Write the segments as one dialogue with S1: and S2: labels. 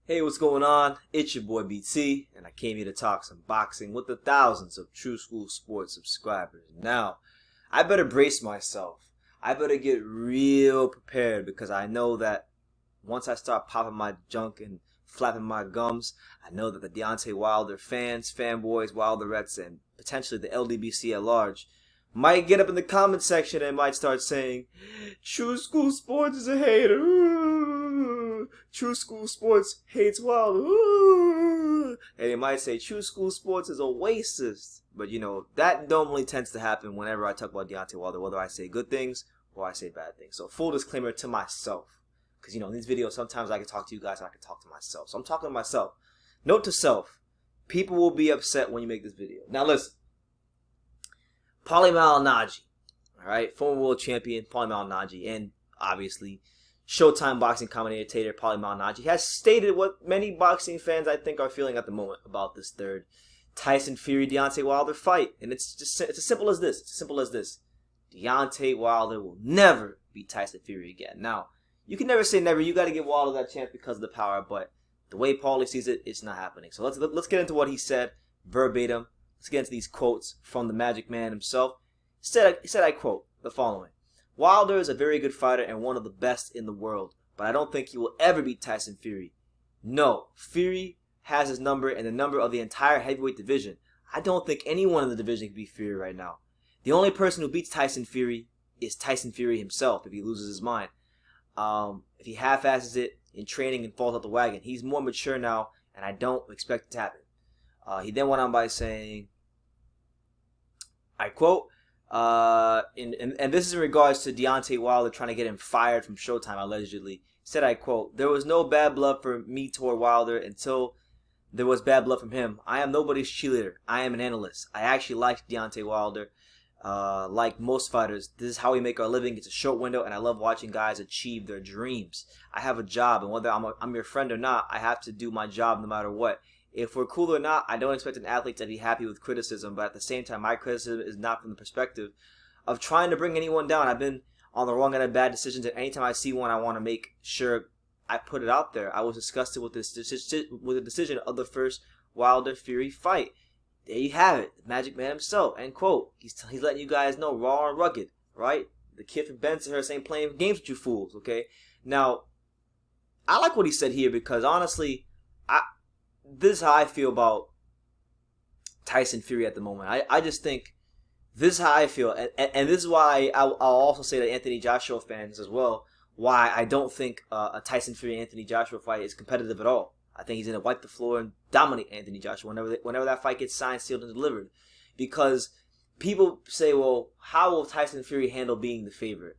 S1: Hey, what's going on? It's your boy BT, and I came here to talk some boxing with the thousands of True School Sports subscribers. Now, I better brace myself. I better get real prepared because I know that once I start popping my junk and flapping my gums, I know that the Deontay Wilder fans, fanboys, Wilderettes, and potentially the LDBC at large might get up in the comment section and might start saying, True School Sports is a hater. Ooh. True School Sports hates Wilder. Ooh. And they might say True School Sports is a racist. But that normally tends to happen whenever I talk about Deontay Wilder, whether I say good things or I say bad things. So full disclaimer to myself. Because in these videos sometimes I can talk to you guys and I can talk to myself. So I'm talking to myself. Note to self, people will be upset when you make this video. Now listen. Paulie Malignaggi, alright, former world champion Paulie Malignaggi, and obviously Showtime boxing commentator Paulie Malignaggi has stated what many boxing fans I think are feeling at the moment about this third Tyson Fury Deontay Wilder fight. And it's as simple as this. It's as simple as this. Deontay Wilder will never beat Tyson Fury again. Now, you can never say never. You got to give Wilder that chance because of the power, but the way Paulie sees it, it's not happening. So let's get into what he said verbatim. Let's get into these quotes from the Magic Man himself. He said, I quote, the following. Wilder is a very good fighter and one of the best in the world, but I don't think he will ever beat Tyson Fury. No, Fury has his number and the number of the entire heavyweight division. I don't think anyone in the division can beat Fury right now. The only person who beats Tyson Fury is Tyson Fury himself if he loses his mind. If he half-asses it in training and falls out the wagon. He's more mature now, and I don't expect it to happen. He then went on by saying, I quote, and this is in regards to Deontay Wilder trying to get him fired from Showtime, allegedly. He said, I quote, there was no bad blood for me toward Wilder until there was bad blood from him. I am nobody's cheerleader. I am an analyst. I actually like Deontay Wilder. Like most fighters, this is how we make our living. It's a short window, and I love watching guys achieve their dreams. I have a job, and whether I'm your friend or not, I have to do my job no matter what. If we're cool or not, I don't expect an athlete to be happy with criticism, but at the same time, my criticism is not from the perspective of trying to bring anyone down. I've been on the wrong end of bad decisions, and anytime I see one, I want to make sure I put it out there. I was disgusted with the decision of the first Wilder-Fury fight. There you have it, the Magic Man himself, end quote. He's letting you guys know, raw and rugged, right? The kid from Bensonhurst ain't playing games with you fools, okay? Now, I like what he said here because honestly, this is how I feel about Tyson Fury at the moment. I just think this is how I feel. And this is why I'll also say to Anthony Joshua fans as well, why I don't think a Tyson Fury-Anthony Joshua fight is competitive at all. I think he's going to wipe the floor and dominate Anthony Joshua whenever that fight gets signed, sealed, and delivered. Because people say, well, how will Tyson Fury handle being the favorite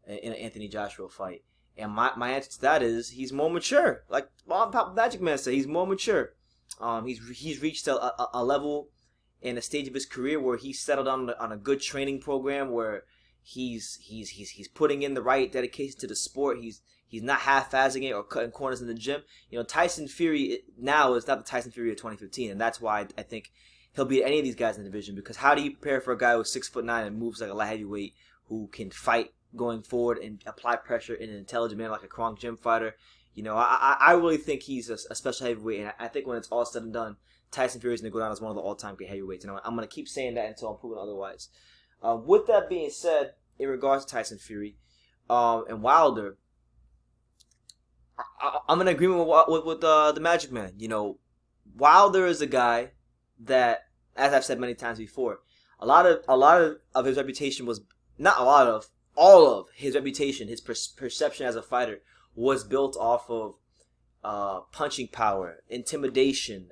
S1: in an Anthony Joshua fight? And my answer to that is he's more mature. Like Magic Man said, he's more mature. He's reached a level in a stage of his career where he's settled on a good training program where he's putting in the right dedication to the sport. He's not half-assing it or cutting corners in the gym. Tyson Fury now is not the Tyson Fury of 2015, and that's why I think he'll beat any of these guys in the division. Because how do you prepare for a guy who's 6'9" and moves like a light heavyweight who can fight going forward and apply pressure in an intelligent manner like a Kronk gym fighter? I really think he's a special heavyweight, and I think when it's all said and done, Tyson Fury is going to go down as one of the all-time great heavyweights. And I'm going to keep saying that until I'm proven otherwise. With that being said, in regards to Tyson Fury and Wilder, I'm in agreement with the Magic Man. Wilder is a guy that, as I've said many times before, a lot of his reputation was not a lot of all of his reputation, his perception as a fighter was built off of punching power, intimidation,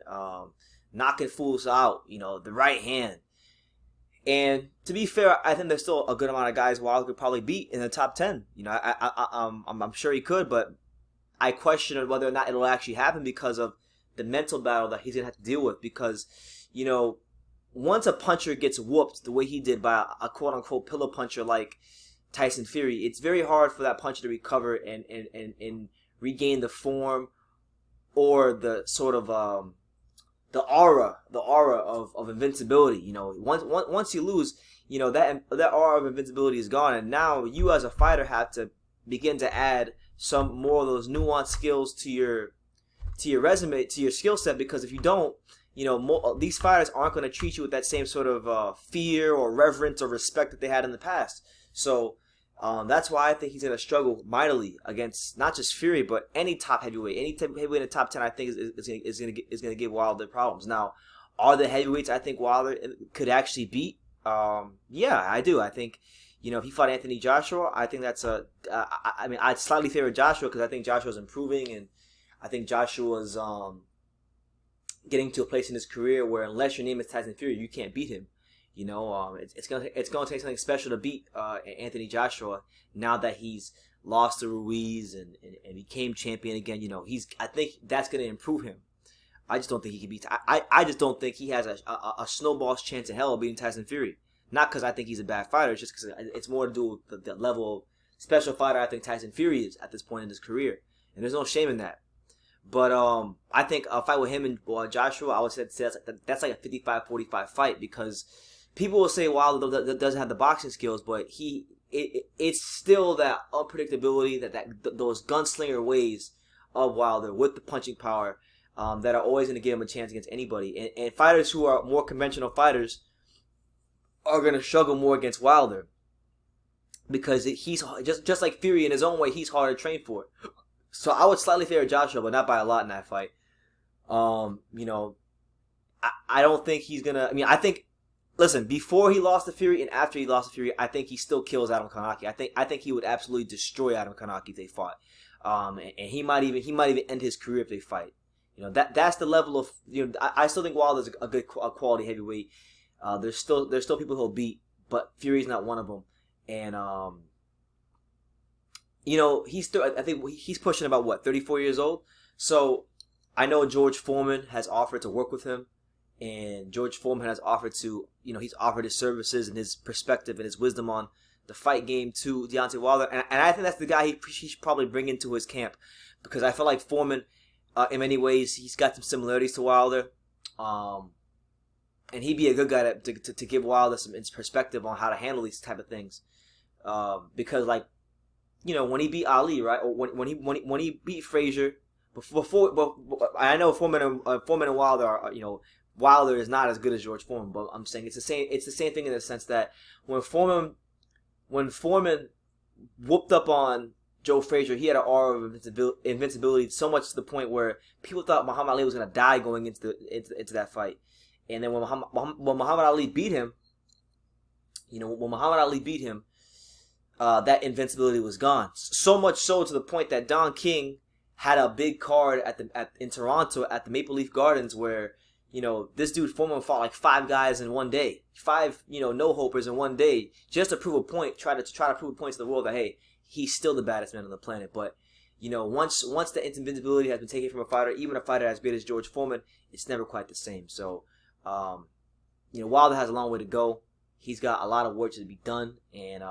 S1: knocking fools out. The right hand. And to be fair, I think there's still a good amount of guys Wilder could probably beat in the top 10. I'm sure he could, but I question whether or not it'll actually happen because of the mental battle that he's going to have to deal with. Because, once a puncher gets whooped the way he did by a quote-unquote pillow puncher like Tyson Fury, it's very hard for that puncher to recover and regain the form or the sort of the aura of invincibility. Once you lose, that aura of invincibility is gone, and now you as a fighter have to begin to add some more of those nuanced skills to to your resume, to your skill set, because if you don't, these fighters aren't going to treat you with that same sort of fear or reverence or respect that they had in the past. So that's why I think he's going to struggle mightily against not just Fury, but any top heavyweight. Any type of heavyweight in the top 10, I think, is going to give Wilder problems. Now, are the heavyweights I think Wilder could actually beat? Yeah, I do. I think, if he fought Anthony Joshua, I think that's I'd slightly favor Joshua because I think Joshua's improving, and I think Joshua's getting to a place in his career where unless your name is Tyson Fury, you can't beat him. It's gonna take something special to beat Anthony Joshua now that he's lost to Ruiz and became champion again. I think that's gonna improve him. I just don't think he can beat. I just don't think he has a snowball's chance in hell of beating Tyson Fury. Not because I think he's a bad fighter. It's just because it's more to do with the level of special fighter I think Tyson Fury is at this point in his career, and there's no shame in that. But I think a fight with him and Joshua, I would say that's like a 55-45 fight, because people will say Wilder doesn't have the boxing skills, but it's still that unpredictability, those gunslinger ways of Wilder with the punching power that are always going to give him a chance against anybody. And fighters who are more conventional fighters are going to struggle more against Wilder because he's just like Fury in his own way. He's hard to train for. So I would slightly favor Joshua, but not by a lot in that fight. I don't think he's gonna. I think. Listen, before he lost to Fury and after he lost to Fury, I think he still kills Adam Kanaki. I think he would absolutely destroy Adam Kanaki if they fought. And he might even end his career if they fight. That's the level of. I still think Wilder's a quality heavyweight. There's still people he'll beat, but Fury's not one of them. And he's still. I think he's pushing about 34 years old. So I know George Foreman has offered to work with him, and George Foreman has offered to, he's offered his services and his perspective and his wisdom on the fight game to Deontay Wilder, and I think that's the guy he should probably bring into his camp, because I feel like Foreman, in many ways, he's got some similarities to Wilder, and he'd be a good guy to give Wilder some perspective on how to handle these type of things, because when he beat Ali, right, or when he beat Frazier, before I know Foreman and Wilder are, Wilder is not as good as George Foreman, but I'm saying it's the same thing in the sense that when Foreman whooped up on Joe Frazier, he had an aura of invincibility so much to the point where people thought Muhammad Ali was going to die going into that fight. And then when Muhammad Ali beat him, that invincibility was gone. So much so to the point that Don King had a big card in Toronto at the Maple Leaf Gardens where, this dude Foreman fought like 5 guys in one day, 5 no-hopers in one day, just to prove a point, try to prove a point to the world that, hey, he's still the baddest man on the planet. But once the invincibility has been taken from a fighter, even a fighter as great as George Foreman, it's never quite the same. So Wilder has a long way to go. He's got a lot of work to be done, and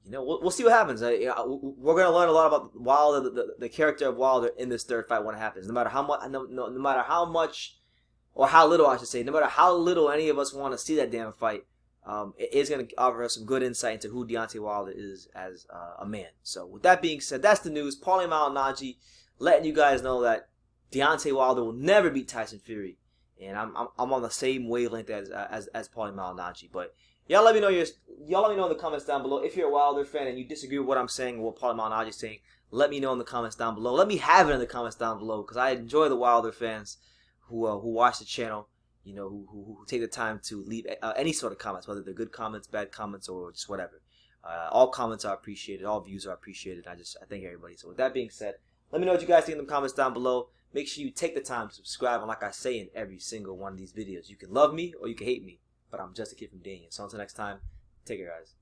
S1: we'll see what happens. We're going to learn a lot about Wilder, the character of Wilder in this third fight when it happens. No matter how much, or how little, I should say, no matter how little any of us want to see that damn fight, it is going to offer us some good insight into who Deontay Wilder is as a man. So with that being said, that's the news. Paulie Malignaggi letting you guys know that Deontay Wilder will never beat Tyson Fury, and I'm on the same wavelength as Paulie Malignaggi. But y'all let me know in the comments down below if you're a Wilder fan and you disagree with what I'm saying or what Paulie Malignaggi is saying. Let me know in the comments down below. Let me have it in the comments down below, because I enjoy the Wilder fans who watch the channel, who take the time to leave any sort of comments, whether they're good comments, bad comments, or just whatever. All comments are appreciated. All views are appreciated. I thank everybody. So with that being said, let me know what you guys think in the comments down below. Make sure you take the time to subscribe. And like I say in every single one of these videos, you can love me or you can hate me, but I'm just a kid from Daniel. So until next time, take care, guys.